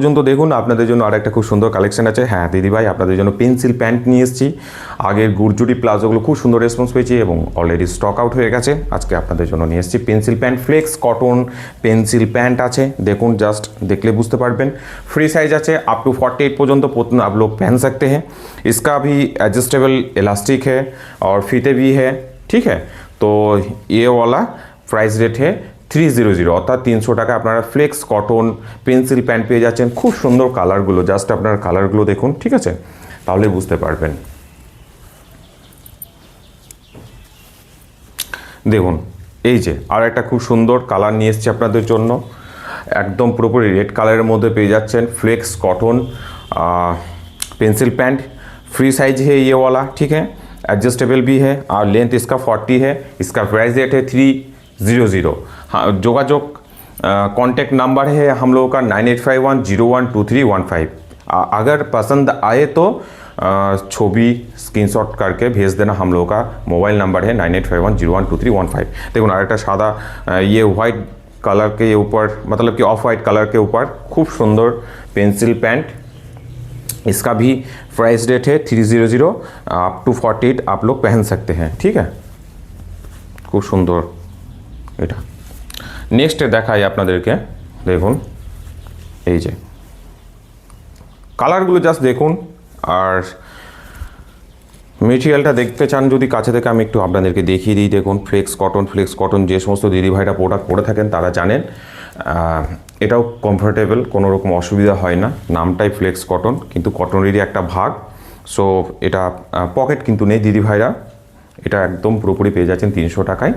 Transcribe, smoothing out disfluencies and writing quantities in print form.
পর্যন্ত দেখুন আপনাদের জন্য আর একটা খুব সুন্দর কালেকশন আছে। হ্যাঁ দিদিভাই, আপনাদের জন্য পেন্সিল প্যান্ট নিয়ে এসেছি। আগের গুরজুটি প্লাজোগুলো খুব সুন্দর রেসপন্স পেয়েছি এবং অলরেডি স্টক আউট হয়ে গেছে। আজকে আপনাদের জন্য নিয়ে এসেছি pencil pant, flex cotton pencil pant আছে। দেখুন, জাস্ট देखले बुझते पारबेन। फ्री साइज আছে अप टू 48 पर्यंत आप लोग पहन सकते हैं। इसका भी एडजस्टेबल इलास्टिक है और फीते भी है, ठीक है। तो ये वाला प्राइस रेट है 300, অর্থাৎ 300 টাকা আপনারা ফ্লেক্স কটন পেন্সিল প্যান্ট পেয়ে যাচ্ছেন। খুব সুন্দর কালারগুলো, জাস্ট আপনারা কালারগুলো দেখুন, ঠিক আছে, তাহলে বুঝতে পারবেন। দেখুন এই যে আর একটা খুব সুন্দর কালার নিয়ে এসেছি আপনাদের জন্য, একদম পুরোপুরি রেড কালারের মধ্যে পেয়ে যাচ্ছেন। Flex cotton pencil pant, free size है ये वाला, ठीक है, एडजस्टेबल भी है और लेंथ इसका 40 है। इसका प्राइस रेट है 300। हाँ, जोगाजोग कॉन्टैक्ट नंबर है हम लोगों का 9851012315। अगर पसंद आए तो छवि स्क्रीनशॉट करके भेज देना। हम लोगों का मोबाइल नंबर है 9851012315। देखो ना, एक सादा ये वाइट कलर के ऊपर, मतलब कि ऑफ वाइट कलर के ऊपर खूब सुंदर पेंसिल पैंट। इसका भी प्राइस रेट है 300, अप टू 48 आप लोग पहन सकते हैं, ठीक है। खूब सुंदर এটা। নেক্সট দেখাই আপনাদেরকে, দেখুন এই যে কালারগুলো জাস্ট দেখুন। আর মেটেরিয়ালটা দেখতে চান যদি কাছে থেকে আমি একটু আপনাদেরকে দেখিয়ে দিই। দেখুন ফ্লেক্স কটন যে সমস্ত দিদিভাইরা প্রোডাক্ট করে থাকেন তারা জানেন। এটাও কমফোর্টেবল, কোনো রকম অসুবিধা হয় না। নামটাই ফ্লেক্স কটন, কিন্তু কটনেরই একটা ভাগ। সো এটা পকেট কিন্তু নেই দিদিভাইরা, এটা একদম পুরোপুরি পেয়ে যাচ্ছেন 300 টাকায়।